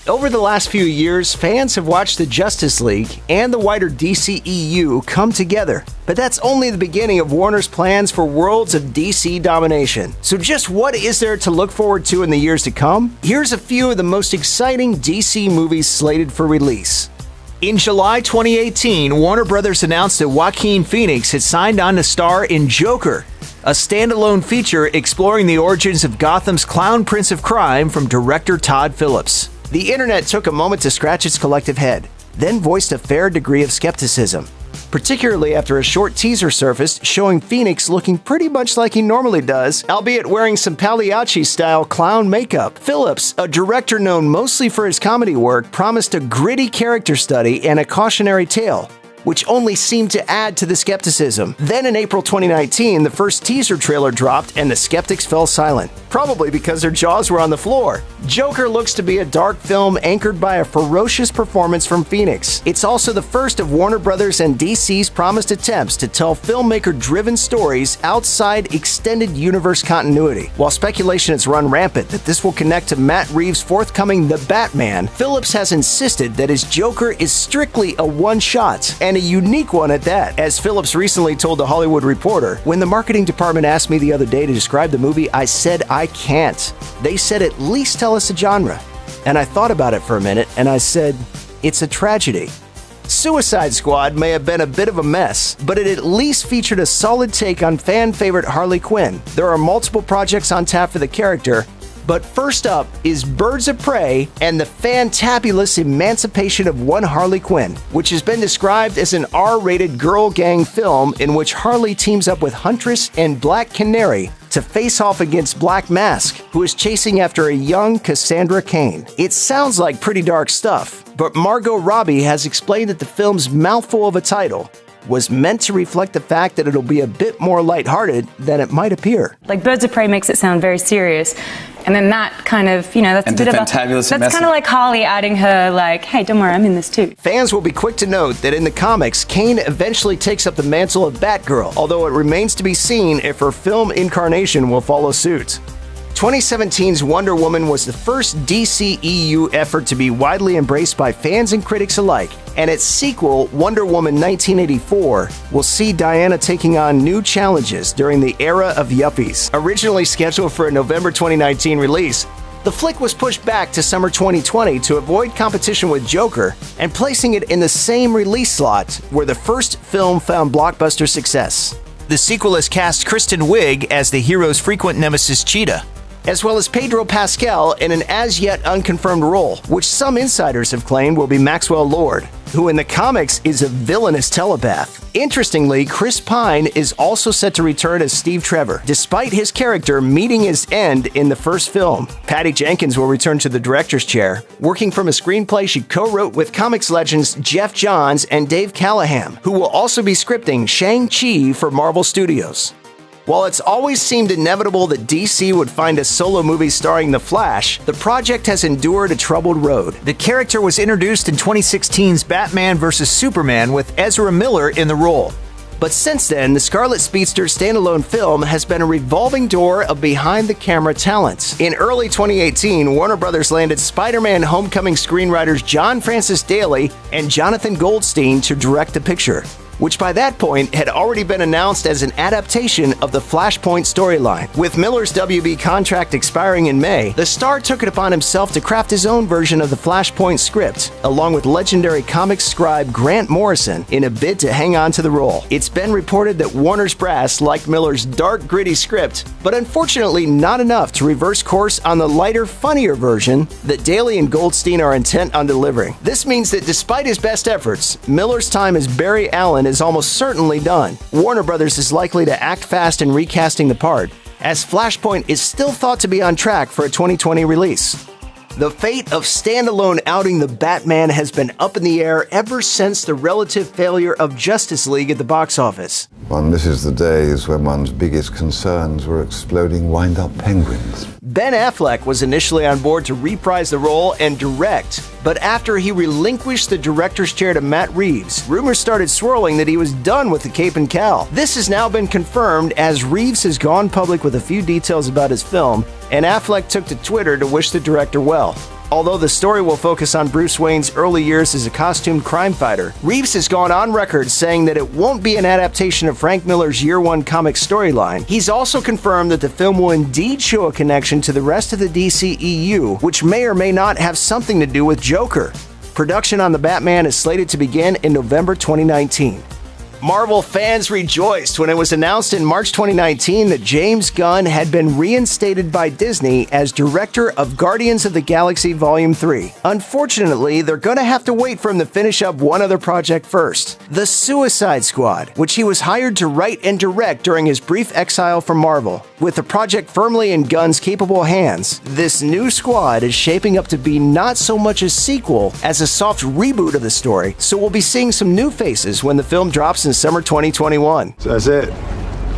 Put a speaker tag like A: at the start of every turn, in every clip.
A: Over the last few years, fans have watched the Justice League and the wider DCEU come together. But that's only the beginning of Warner's plans for worlds of DC domination. So just what is there to look forward to in the years to come? Here's a few of the most exciting DC movies slated for release. In July 2018, Warner Brothers announced that Joaquin Phoenix had signed on to star in Joker, a standalone feature exploring the origins of Gotham's clown prince of crime from director Todd Phillips. The internet took a moment to scratch its collective head, then voiced a fair degree of skepticism, particularly after a short teaser surfaced showing Phoenix looking pretty much like he normally does, albeit wearing some Pagliacci-style clown makeup. Phillips, a director known mostly for his comedy work, promised a gritty character study and a cautionary tale, which only seemed to add to the skepticism. Then in April 2019, the first teaser trailer dropped and the skeptics fell silent, probably because their jaws were on the floor. Joker looks to be a dark film anchored by a ferocious performance from Phoenix. It's also the first of Warner Brothers and DC's promised attempts to tell filmmaker-driven stories outside extended universe continuity. While speculation has run rampant that this will connect to Matt Reeves' forthcoming The Batman, Phillips has insisted that his Joker is strictly a one-shot, and a unique one at that. As Phillips recently told The Hollywood Reporter, "When the marketing department asked me the other day to describe the movie, I said I can't. They said at least tell us a genre. And I thought about it for a minute, and I said, it's a tragedy." Suicide Squad may have been a bit of a mess, but it at least featured a solid take on fan favorite Harley Quinn. There are multiple projects on tap for the character, but first up is Birds of Prey and the fantabulous emancipation of one Harley Quinn, which has been described as an R-rated girl gang film in which Harley teams up with Huntress and Black Canary to face off against Black Mask, who is chasing after a young Cassandra Cain. It sounds like pretty dark stuff, but Margot Robbie has explained that the film's mouthful of a title was meant to reflect the fact that it'll be a bit more lighthearted than it might appear.
B: Like Birds of Prey makes it sound very serious, and then that kind of, that's a bit of that's kind of like Harley adding her, like, hey, don't worry, I'm in this too.
A: Fans will be quick to note that in the comics, Cain eventually takes up the mantle of Batgirl, although it remains to be seen if her film incarnation will follow suit. 2017's Wonder Woman was the first DCEU effort to be widely embraced by fans and critics alike, and its sequel, Wonder Woman 1984, will see Diana taking on new challenges during the era of yuppies. Originally scheduled for a November 2019 release, the flick was pushed back to summer 2020 to avoid competition with Joker and placing it in the same release slot where the first film found blockbuster success. The sequel has cast Kristen Wiig as the hero's frequent nemesis Cheetah, as well as Pedro Pascal in an as-yet unconfirmed role, which some insiders have claimed will be Maxwell Lord, who in the comics is a villainous telepath. Interestingly, Chris Pine is also set to return as Steve Trevor, despite his character meeting his end in the first film. Patty Jenkins will return to the director's chair, working from a screenplay she co-wrote with comics legends Jeff Johns and Dave Callaham, who will also be scripting Shang-Chi for Marvel Studios. While it's always seemed inevitable that DC would find a solo movie starring The Flash, the project has endured a troubled road. The character was introduced in 2016's Batman vs. Superman with Ezra Miller in the role. But since then, the Scarlet Speedster standalone film has been a revolving door of behind-the-camera talent. In early 2018, Warner Brothers landed Spider-Man Homecoming screenwriters John Francis Daly and Jonathan Goldstein to direct the picture, which by that point had already been announced as an adaptation of the Flashpoint storyline. With Miller's WB contract expiring in May, the star took it upon himself to craft his own version of the Flashpoint script, along with legendary comics scribe Grant Morrison, in a bid to hang on to the role. It's been reported that Warner's brass liked Miller's dark, gritty script, but unfortunately not enough to reverse course on the lighter, funnier version that Daly and Goldstein are intent on delivering. This means that despite his best efforts, Miller's time as Barry Allen is almost certainly done. Warner Brothers is likely to act fast in recasting the part, as Flashpoint is still thought to be on track for a 2020 release. The fate of standalone outing the Batman has been up in the air ever since the relative failure of Justice League at the box office.
C: One misses the days when one's biggest concerns were exploding wind-up penguins.
A: Ben Affleck was initially on board to reprise the role and direct, but after he relinquished the director's chair to Matt Reeves, rumors started swirling that he was done with the cape and cowl. This has now been confirmed as Reeves has gone public with a few details about his film, and Affleck took to Twitter to wish the director well. Although the story will focus on Bruce Wayne's early years as a costumed crime fighter, Reeves has gone on record saying that it won't be an adaptation of Frank Miller's Year One comic storyline. He's also confirmed that the film will indeed show a connection to the rest of the DCEU, which may or may not have something to do with Joker. Production on The Batman is slated to begin in November 2019. Marvel fans rejoiced when it was announced in March 2019 that James Gunn had been reinstated by Disney as director of Guardians of the Galaxy Volume 3. Unfortunately, they're gonna have to wait for him to finish up one other project first, The Suicide Squad, which he was hired to write and direct during his brief exile from Marvel. With the project firmly in Gunn's capable hands, this new squad is shaping up to be not so much a sequel as a soft reboot of the story, so we'll be seeing some new faces when the film drops in summer 2021.
D: So that's it?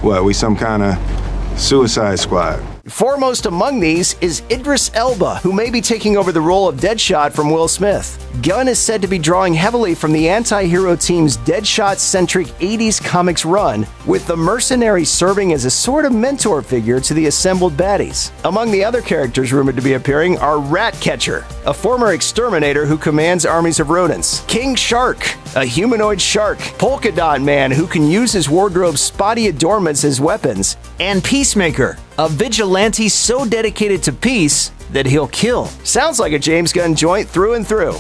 D: What, we some kind of Suicide Squad?
A: Foremost among these is Idris Elba, who may be taking over the role of Deadshot from Will Smith. Gunn is said to be drawing heavily from the anti-hero team's Deadshot-centric 80s comics run, with the mercenary serving as a sort of mentor figure to the assembled baddies. Among the other characters rumored to be appearing are Ratcatcher, a former exterminator who commands armies of rodents, King Shark, a humanoid shark, Polka Dot Man who can use his wardrobe's spotty adornments as weapons, and Peacemaker, a vigilante so dedicated to peace that he'll kill. Sounds like a James Gunn joint through and through.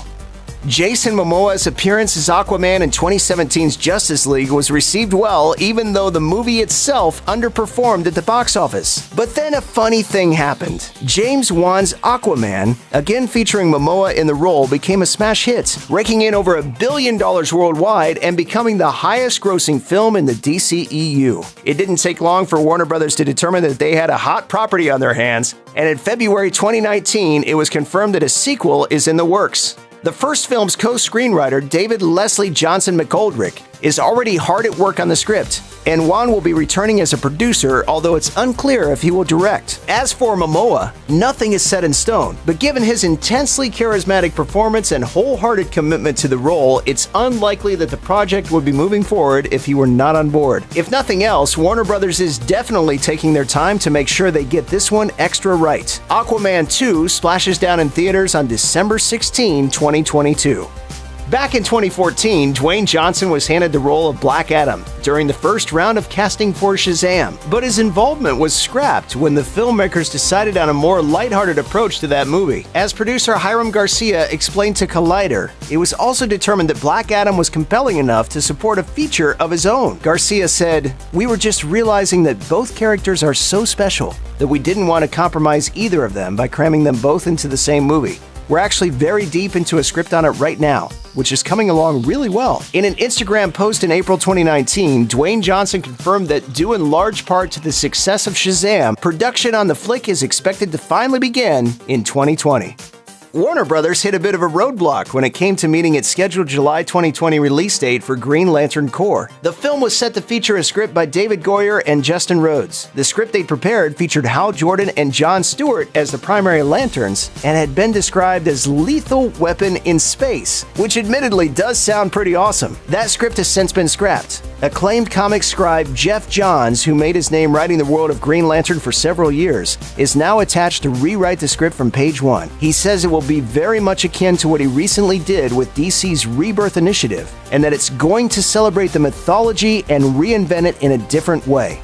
A: Jason Momoa's appearance as Aquaman in 2017's Justice League was received well, even though the movie itself underperformed at the box office. But then a funny thing happened. James Wan's Aquaman, again featuring Momoa in the role, became a smash hit, raking in over $1 billion worldwide and becoming the highest-grossing film in the DCEU. It didn't take long for Warner Brothers to determine that they had a hot property on their hands, and in February 2019, it was confirmed that a sequel is in the works. The first film's co-screenwriter, David Leslie Johnson McGoldrick, is already hard at work on the script, and Wan will be returning as a producer, although it's unclear if he will direct. As for Momoa, nothing is set in stone, but given his intensely charismatic performance and wholehearted commitment to the role, it's unlikely that the project would be moving forward if he were not on board. If nothing else, Warner Brothers is definitely taking their time to make sure they get this one extra right. Aquaman 2 splashes down in theaters on December 16, 2022. Back in 2014, Dwayne Johnson was handed the role of Black Adam during the first round of casting for Shazam, but his involvement was scrapped when the filmmakers decided on a more lighthearted approach to that movie. As producer Hiram Garcia explained to Collider, it was also determined that Black Adam was compelling enough to support a feature of his own. Garcia said, "We were just realizing that both characters are so special that we didn't want to compromise either of them by cramming them both into the same movie. We're actually very deep into a script on it right now, which is coming along really well." In an Instagram post in April 2019, Dwayne Johnson confirmed that due in large part to the success of Shazam, production on the flick is expected to finally begin in 2020. Warner Brothers hit a bit of a roadblock when it came to meeting its scheduled July 2020 release date for Green Lantern Corps. The film was set to feature a script by David Goyer and Justin Rhodes. The script they'd prepared featured Hal Jordan and John Stewart as the primary lanterns and had been described as lethal weapon in space, which admittedly does sound pretty awesome. That script has since been scrapped. Acclaimed comic scribe Jeff Johns, who made his name writing the world of Green Lantern for several years, is now attached to rewrite the script from page one. He says it will be very much akin to what he recently did with DC's Rebirth Initiative, and that it's going to celebrate the mythology and reinvent it in a different way.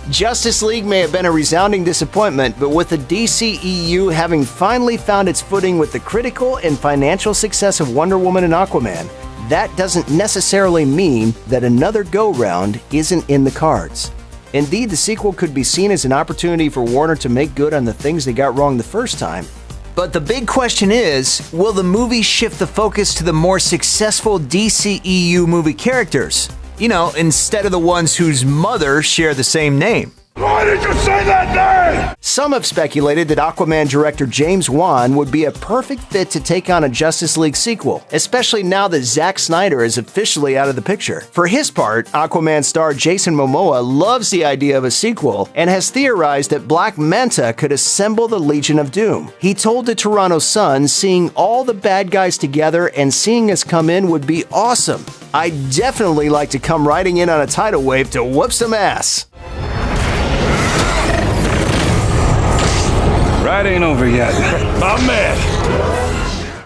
A: Justice League may have been a resounding disappointment, but with the DCEU having finally found its footing with the critical and financial success of Wonder Woman and Aquaman, that doesn't necessarily mean that another go-round isn't in the cards. Indeed, the sequel could be seen as an opportunity for Warner to make good on the things they got wrong the first time. But the big question is, will the movie shift the focus to the more successful DCEU movie characters? You know, instead of the ones whose mothers share the same name.
E: Why did you say that name?
A: Some have speculated that Aquaman director James Wan would be a perfect fit to take on a Justice League sequel, especially now that Zack Snyder is officially out of the picture. For his part, Aquaman star Jason Momoa loves the idea of a sequel and has theorized that Black Manta could assemble the Legion of Doom. He told the Toronto Sun, "Seeing all the bad guys together and seeing us come in would be awesome. I'd definitely like to come riding in on a tidal wave to whoop some ass."
E: Ride ain't over yet. My man.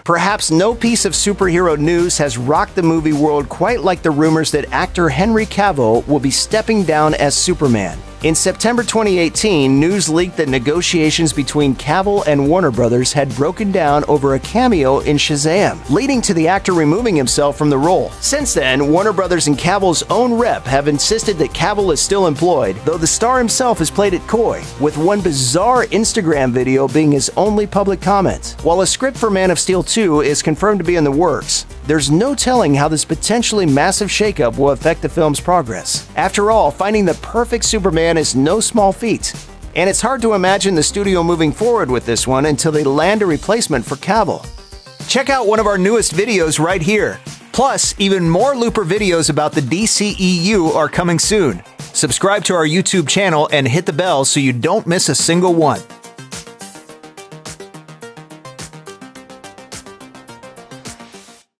A: Perhaps no piece of superhero news has rocked the movie world quite like the rumors that actor Henry Cavill will be stepping down as Superman. In September 2018, news leaked that negotiations between Cavill and Warner Brothers had broken down over a cameo in Shazam, leading to the actor removing himself from the role. Since then, Warner Brothers and Cavill's own rep have insisted that Cavill is still employed, though the star himself has played it coy, with one bizarre Instagram video being his only public comment. While a script for Man of Steel 2 is confirmed to be in the works, there's no telling how this potentially massive shakeup will affect the film's progress. After all, finding the perfect Superman is no small feat, and it's hard to imagine the studio moving forward with this one until they land a replacement for Cavill. Check out one of our newest videos right here. Plus, even more Looper videos about the DCEU are coming soon. Subscribe to our YouTube channel and hit the bell so you don't miss a single one.